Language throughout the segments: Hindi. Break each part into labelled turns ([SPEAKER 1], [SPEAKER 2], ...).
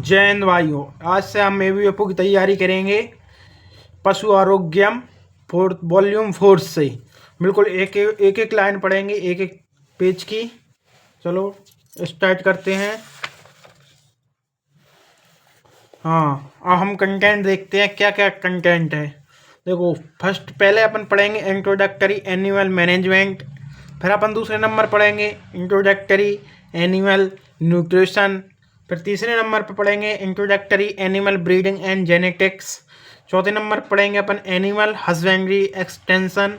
[SPEAKER 1] जय हिंद भाइयों। आज से हम एबीवीपी की तैयारी करेंगे पशु आरोग्यम फोर्थ वॉल्यूम 4 से। बिल्कुल एक एक लाइन पढ़ेंगे, एक एक पेज की। चलो स्टार्ट करते हैं। हाँ, अब हम कंटेंट देखते हैं क्या क्या कंटेंट है। देखो, फर्स्ट पहले अपन पढ़ेंगे इंट्रोडक्टरी एनिमल मैनेजमेंट। फिर अपन दूसरे नंबर पढ़ेंगे इंट्रोडक्टरी एनिमल न्यूट्रिशन। फिर तीसरे नंबर पर पढ़ेंगे introductory animal breeding and genetics. चौथे नंबर पर पढ़ेंगे अपन एनिमल हस्बेंड्री एक्सटेंशन।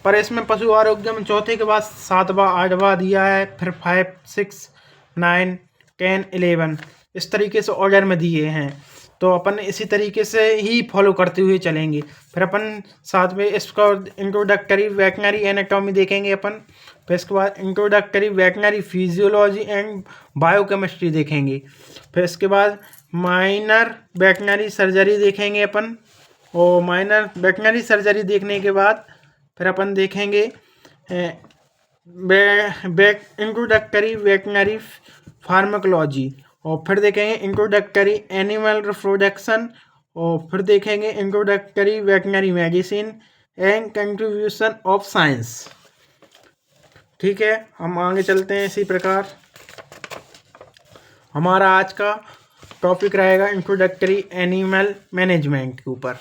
[SPEAKER 1] पर इसमें पशु आरोग्य में चौथे के बाद 7वां 8वां दिया है। फिर 5 6 9 10 11 इस तरीके से ऑर्डर में दिए हैं, तो अपन इसी तरीके से ही फॉलो करते हुए चलेंगे। फिर अपन साथ में इसका इंट्रोडक्टरी वेटनरी एनाटॉमी देखेंगे अपन। फिर इसके बाद introductory veterinary physiology and biochemistry देखेंगे। फिर इसके बाद माइनर वेटनरी सर्जरी देखेंगे अपन। और माइनर वेटनरी सर्जरी देखने के बाद फिर अपन देखेंगे इंट्रोडक्टरी वेटनरी फार्माकोलॉजी। और फिर देखेंगे इंट्रोडक्टरी एनिमल रिप्रोडक्शन। और फिर देखेंगे introductory veterinary medicine and contribution of science. ठीक है, हम आगे चलते हैं। इसी प्रकार हमारा आज का टॉपिक रहेगा इंट्रोडक्टरी एनिमल मैनेजमेंट के ऊपर।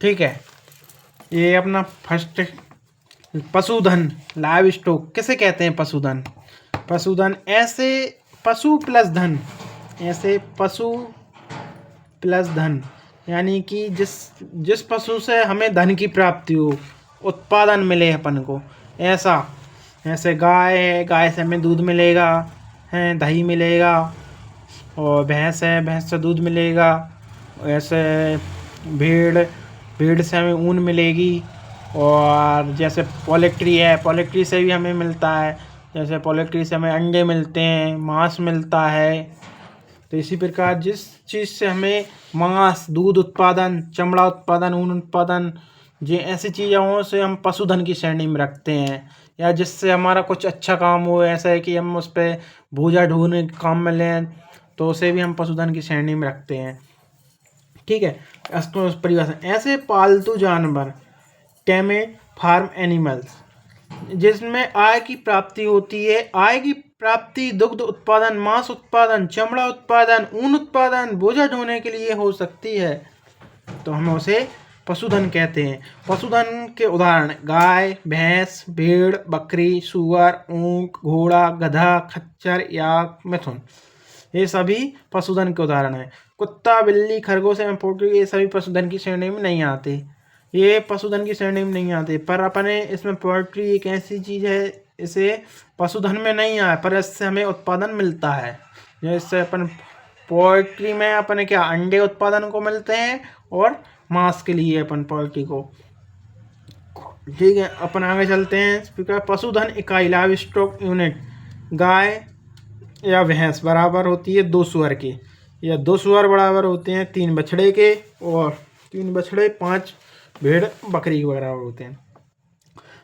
[SPEAKER 1] ठीक है, ये अपना फर्स्ट पशुधन लाइव स्टॉक किसे कहते हैं? पशुधन। पशुधन ऐसे पशु प्लस धन, ऐसे पशु प्लस धन, यानी कि जिस पशु से हमें धन की प्राप्ति हो, उत्पादन मिले अपन को। ऐसे गाय है, गाय से हमें दूध मिलेगा, है दही मिलेगा। और भैंस है, भैंस से दूध मिलेगा। ऐसे भेड़ से हमें ऊन मिलेगी। और जैसे पोल्ट्री है, पोल्ट्री से भी हमें मिलता है। जैसे पोल्ट्री से हमें अंडे मिलते हैं, मांस मिलता है। तो इसी प्रकार जिस चीज़ से हमें मांस, दूध उत्पादन, चमड़ा उत्पादन, ऊन उत्पादन, ये ऐसी चीज़ों से हम पशुधन की श्रेणी में रखते हैं। या जिससे हमारा कुछ अच्छा काम हो, ऐसा है कि हम उस पर भूजा ढोने के काम में लें, तो उसे भी हम पशुधन की श्रेणी में रखते हैं। ठीक है, इसको परिभाषा ऐसे पालतू जानवर टेमेड फार्म एनिमल्स जिसमें आय की प्राप्ति होती है। आय की प्राप्ति दुग्ध उत्पादन, मांस उत्पादन, चमड़ा उत्पादन, ऊन उत्पादन, बोझा ढोने के लिए हो सकती है, तो हम उसे पशुधन कहते हैं। पशुधन के उदाहरण गाय, भैंस, भेड़, बकरी, सुअर, ऊंट, घोड़ा, गधा, खच्चर, याक, मिथुन, ये सभी पशुधन के उदाहरण हैं। कुत्ता, बिल्ली, खरगोश एवं पोल्ट्री ये सभी पशुधन की श्रेणी में नहीं आते। ये पशुधन की श्रेणी में नहीं आते, पर अपने इसमें पोल्ट्री एक ऐसी चीज़ है, इसे पशुधन में नहीं आया, पर इससे हमें उत्पादन मिलता है। जैसे अपन पोल्ट्री में अपने क्या अंडे उत्पादन को मिलते हैं और मांस के लिए अपन पोल्ट्री को। ठीक है, अपन आगे चलते हैं। पशुधन इकाई लाइव स्टॉक यूनिट गाय या भैंस बराबर होती है 2 सुअर के, या 2 सुअर बराबर होते हैं 3 बछड़े के, और 3 बछड़े 5 भेड़ बकरी के बराबर होते हैं।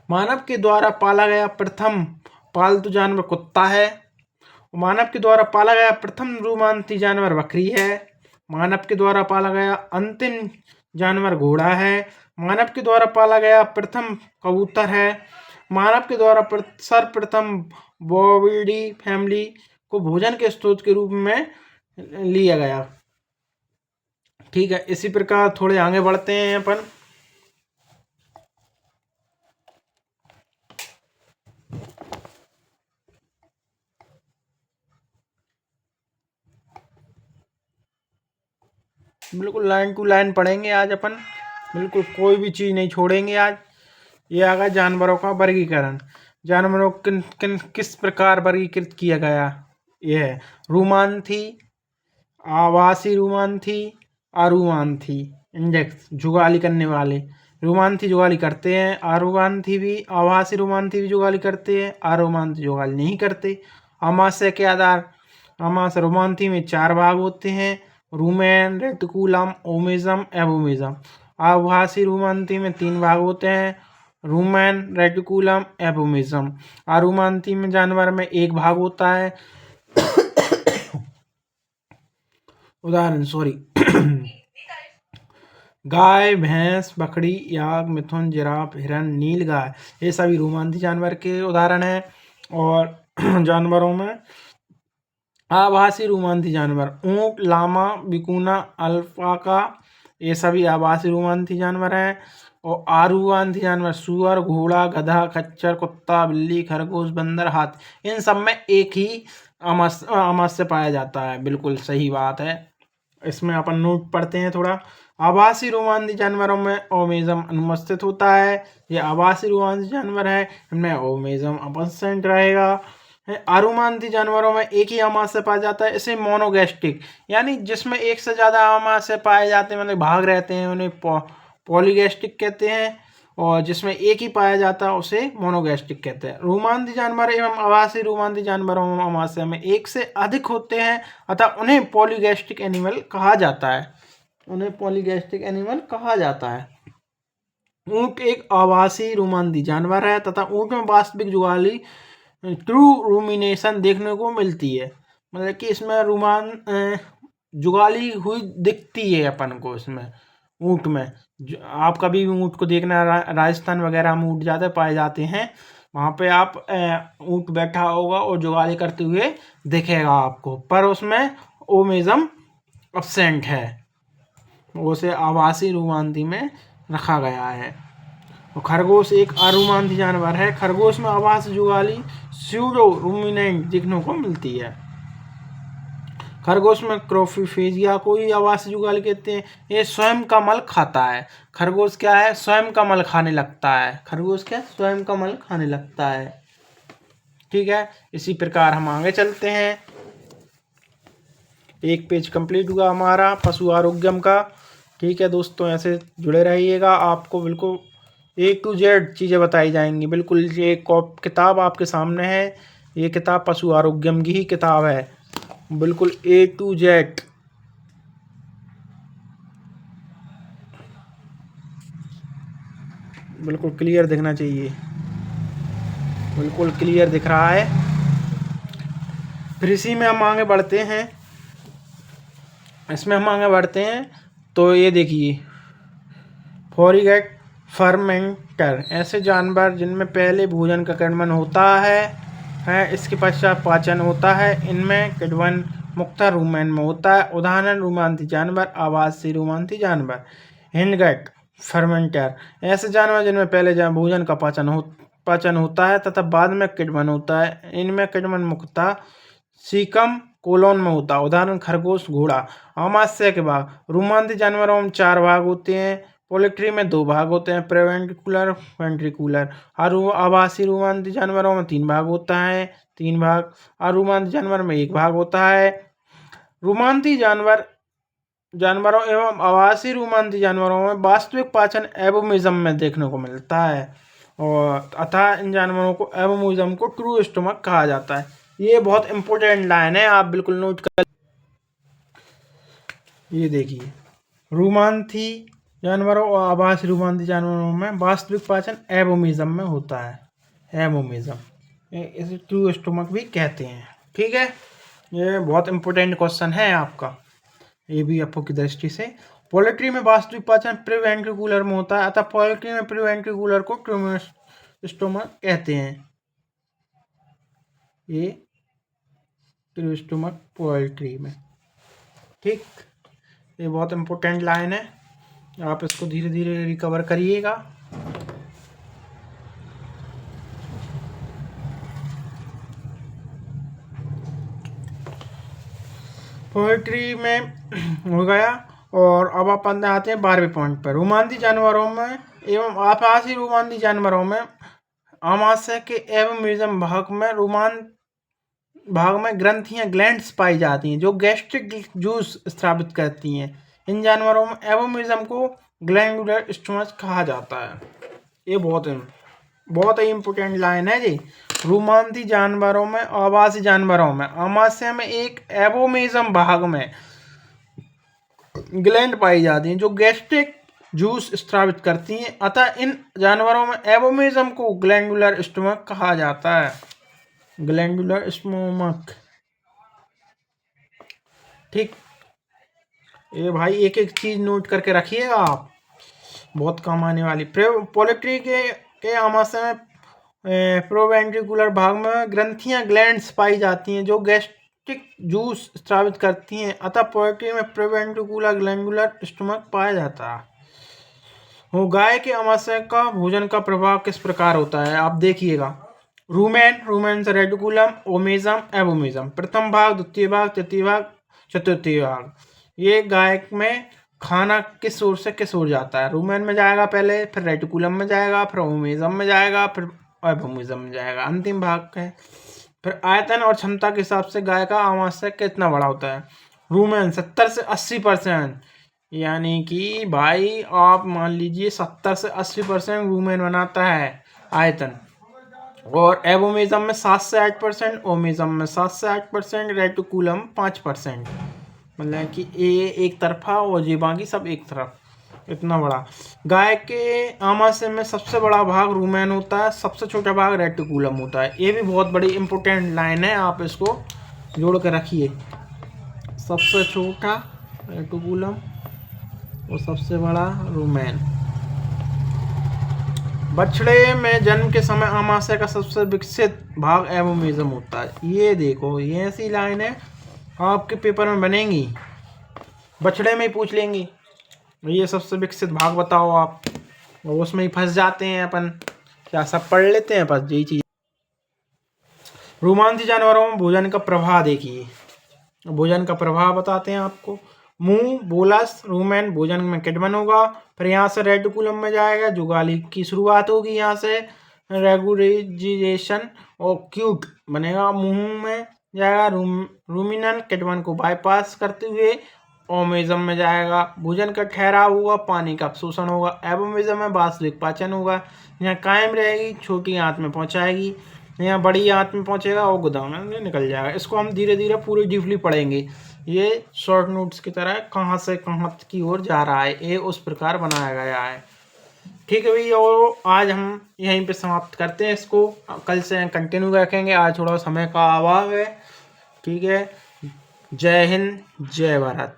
[SPEAKER 1] मानव के द्वारा पाला गया प्रथम पालतू जानवर कुत्ता है। मानव के द्वारा पाला गया प्रथम रोमांसी जानवर बकरी है। मानव के द्वारा पाला गया अंतिम जानवर घोड़ा है। मानव के द्वारा पाला गया प्रथम कबूतर है। मानव के द्वारा सर्वप्रथम बॉविडी फैमिली को भोजन के स्रोत के रूप में लिया गया। ठीक है, इसी प्रकार थोड़े आगे बढ़ते हैं अपन। बिल्कुल लाइन टू लाइन पढ़ेंगे आज अपन, बिल्कुल कोई भी चीज़ नहीं छोड़ेंगे आज। ये आ गया जानवरों का वर्गीकरण। जानवरों किस प्रकार वर्गीकृत किया गया? यह है रोमांथी, आवासी रोमांथी, अरुमांथी। इंडेक्स जुगाली करने वाले रोमांथी जुगाली करते हैं, आरुमांथी भी, आवासी रोमांथी भी जुगाली करते हैं, आरोमांथी जुगाली नहीं करते। अमाशय के आधार अमाशय रोमांथी में 4 भाग होते हैं: रूमेन, रेटिकुलम, ओमेजम, एबोमेजम। आभासी रुमांती में 3 भाग होते हैं, रूमेन, रेटिकुलम, एपोमिज्म। अरुमांती में जानवर में 1 भाग होता है। उदाहरण गाय, भैंस, बकरी, याक, मिथुन, जिराफ, हिरन, नीलगाय, ये सभी रोमांसी जानवर के उदाहरण हैं। और जानवरों में आभासी रोमांसी जानवर ऊंट, लामा, विकुना, अल्पाका, ये सभी आभासी रोमांसी जानवर हैं। और आरुवांसी जानवर सुअर, घोड़ा, गधा, खच्चर, कुत्ता, बिल्ली, खरगोश, बंदर, हाथी, इन सब में एक ही आमाशय पाया जाता है। बिल्कुल सही बात है। इसमें अपन नोट पढ़ते हैं थोड़ा। आभासी रोमांसी जानवरों में ओमेजम अनुपस्थित होता है। ये आभासी रोमांसी जानवर है, इनमें ओमेजम अपसेंट रहेगा। आरुमांसी जानवरों में एक ही आमाशय पाया जाता है, इसे मोनोगैस्ट्रिक, यानी जिसमें एक से ज्यादा आमाशय पाए जाते हैं, मतलब भाग रहते हैं, उन्हें पॉलीगैस्ट्रिक कहते हैं। और जिसमें एक ही पाया जाता है उसे मोनोगैस्ट्रिक कहते हैं। रोमांसी जानवर एवं आभासी रोमांसी जानवरों में आमाशय में एक से अधिक होते हैं, अतः उन्हें पॉलीगैस्ट्रिक एनिमल कहा जाता है। ऊंट एक आभासी रोमांसी जानवर है तथा ऊंट में वास्तविक जुगाली ट्रू रूमिनेशन देखने को मिलती है, मतलब कि इसमें जुगाली हुई दिखती है अपन को। इसमें ऊंट में आप कभी भी ऊंट को देखना, राजस्थान वगैरह में ऊंट ज़्यादा पाए जाते हैं, वहाँ पे आप ऊंट बैठा होगा और जुगाली करते हुए दिखेगा आपको, पर उसमें ओमेजम एब्सेंट है, उसे आभासी रोमांसी में रखा गया है। और खरगोश एक अरुमांसी जानवर है। खरगोश में आभासी जुगाली स्यूडो रूमिनेंट देखने को मिलती है। खरगोश में क्रोफिफेजिया को ही आभासी जुगाली कहते हैं। ये स्वयं का मल खाता है। खरगोश क्या है? स्वयं का मल खाने लगता है। स्वयं का मल खाने लगता है। ठीक है, इसी प्रकार हम आगे चलते हैं। एक पेज कंप्लीट हुआ हमारा पशु आरोग्यम का। ठीक है दोस्तों, ऐसे जुड़े रहिएगा, आपको बिल्कुल A to Z चीज़ें बताई जाएंगी। बिल्कुल ये किताब आपके सामने है, ये किताब पशु आरोग्यम की ही किताब है, बिल्कुल A to Z। बिल्कुल क्लियर दिखना चाहिए, बिल्कुल क्लियर दिख रहा है। फिर इसी में हम आगे बढ़ते हैं। तो ये देखिए, फॉरिगेट फर्मेंटर, ऐसे जानवर जिनमें पहले भोजन का किण्वन होता है, इसके पश्चात पाचन होता है। इनमें किण्वन मुख्यतः रूमेन में होता है। उदाहरण रोमांसी जानवर, आभासी रोमांसी जानवर। हिंडगेट फर्मेंटर, ऐसे जानवर जिनमें पहले भोजन का पाचन होता है तथा बाद में किण्वन होता है। इनमें किण्वन मुख्यतः सीकम कोलोन में होता है। उदाहरण खरगोश, घोड़ा। आमाशय के भाग, रोमांसी जानवरों में 4 भाग होते हैं। पोल्ट्री में 2 भाग होते हैं, प्रेवेंट्रिकुलर, वेंट्रिकुलर। आभासी रोमांसी जानवरों में 3 भाग होता है, 3 भाग। अरोमांसी जानवर में 1 भाग होता है। रोमांसी जानवरों एवं आभासी रोमांसी जानवरों में वास्तविक पाचन एबोमिज्म में देखने को मिलता है, और अतः इन जानवरों को एबोमिज्म को ट्रू स्टमक कहा जाता है। ये बहुत इंपॉर्टेंट लाइन है, आप बिल्कुल नोट कर। ये देखिए, रोमांसी जानवरों और आभासी रोमांसी जानवरों में वास्तविक पाचन एबोमिज्म में होता है। एबोमिज्म, इसे ट्रू स्टमक भी कहते हैं। ठीक है, ये बहुत इंपॉर्टेंट क्वेश्चन है आपका, ये भी आपको की दृष्टि से। पोल्ट्री में वास्तविक पाचन प्रीवेंट्रिकुलर में होता है, अतः पोल्ट्री में प्रीवेंट्रिकुलर को ट्रू स्टमक कहते हैं। ये ट्रू स्टमक पोल्ट्री में। ठीक, ये बहुत इंपॉर्टेंट लाइन है, आप इसको धीरे धीरे रिकवर करिएगा। पोएट्री में हो गया, और अब अपन आते हैं 12वें पॉइंट पर। रोमांसी जानवरों में एवं आभासी रोमांसी जानवरों में आमाशय के एबोमिज्म भाग में ग्रंथियां, ग्लैंड्स पाई जाती हैं जो गैस्ट्रिक जूस स्रावित करती हैं। इन जानवरों में एबोमिज्म को ग्लैंडुलर स्टमक कहा जाता है। ये बहुत ही इंपॉर्टेंट लाइन है जी। रोमांसी जानवरों में, आभासी जानवरों में आमाशय में एक एबोमिज्म भाग में ग्लैंड पाई जाती हैं जो गैस्ट्रिक जूस स्रावित करती हैं, अतः इन जानवरों में एबोमिज्म को ग्लैंडुलर स्टोमक कहा जाता है। ग्लैंडुलर स्टोमक, ठीक। ये भाई एक एक चीज नोट करके रखिएगा आप, बहुत काम आने वाली। पोल्ट्री के आमाशय में प्रोवेंट्रिकुलर भाग में ग्रंथियां ग्लैंड्स पाई जाती हैं जो गैस्ट्रिक जूस स्रावित करती हैं, अतः पोल्ट्री में प्रोवेंट्रिकुलर ग्लैंडुलर स्टोमक पाया जाता है। वो गाय के आमाशय का भोजन का प्रभाव किस प्रकार होता है, आप देखिएगा। रूमेन से रेटिकुलम, ओमेजम, एबोमिज्म, प्रथम भाग, द्वितीय भाग, तृतीय भाग, चतुर्थी भाग। ये गाय में खाना किस ओर से किस ओर जाता है? रूमेन में जाएगा पहले, फिर रेटिकुलम में जाएगा, फिर ओमेजम में जाएगा, फिर एबोमिज्म में जाएगा, अंतिम भाग है। फिर आयतन और क्षमता के हिसाब से गाय का आमाशय कितना बड़ा होता है? रूमेन 70 से 80%, यानी कि भाई आप मान लीजिए 70 से 80% रूमेन बनाता है आयतन, और एबोमिज्म में 7 से 8%, ओमिज्म में 7 से 8%, रेटिकुलम 5%, मतलब कि ए एक तरफा और ये बाकी सब एक तरफ, इतना बड़ा। गाय के आमाशय में सबसे बड़ा भाग रूमेन होता है, सबसे छोटा भाग रेटिकुलम होता है। ये भी बहुत बड़ी इंपॉर्टेंट लाइन है, आप इसको जोड़ कर रखिए। सबसे छोटा रेटिकुलम और सबसे बड़ा रूमेन। बछड़े में जन्म के समय आमाशय का सबसे विकसित भाग एबोमिज्म होता है। ये देखो, ये ऐसी लाइन है आपके पेपर में बनेंगी, बछड़े में ही पूछ लेंगी, ये सबसे विकसित भाग बताओ आप, और उसमें ही फंस जाते हैं अपन, क्या सब पढ़ लेते हैं बस यही चीज। रोमांसी जानवरों में भोजन का प्रभाव देखिए, भोजन का प्रभाव बताते हैं आपको। मुंह, बोलस, रूमेन भोजन में किडमन होगा, फिर यहाँ से रेटिकुलम में जाएगा, जुगाली की शुरुआत होगी, यहाँ से रेगुलेशन और क्यूट बनेगा, मुंह में जाएगा, रूमिनन किडमन को बाईपास करते हुए ओमेजम में जाएगा, भोजन का ठहराव होगा, पानी का अवशोषण होगा, एबोमिज्म में वास्तविक पाचन होगा, यहाँ कायम रहेगी, छोटी आंत में पहुंचाएगी, यहाँ बड़ी आंत में पहुंचेगा और गोदाम में निकल जाएगा। इसको हम धीरे धीरे पूरी डीपली पढ़ेंगे, ये शॉर्ट नोट्स की तरह कहाँ से कहाँ की ओर जा रहा है, ये उस प्रकार बनाया गया है। ठीक है भैया, और आज हम यहीं पे समाप्त करते हैं इसको, कल से कंटिन्यू रखेंगे, आज थोड़ा समय का अभाव है। ठीक है, जय हिंद, जय भारत।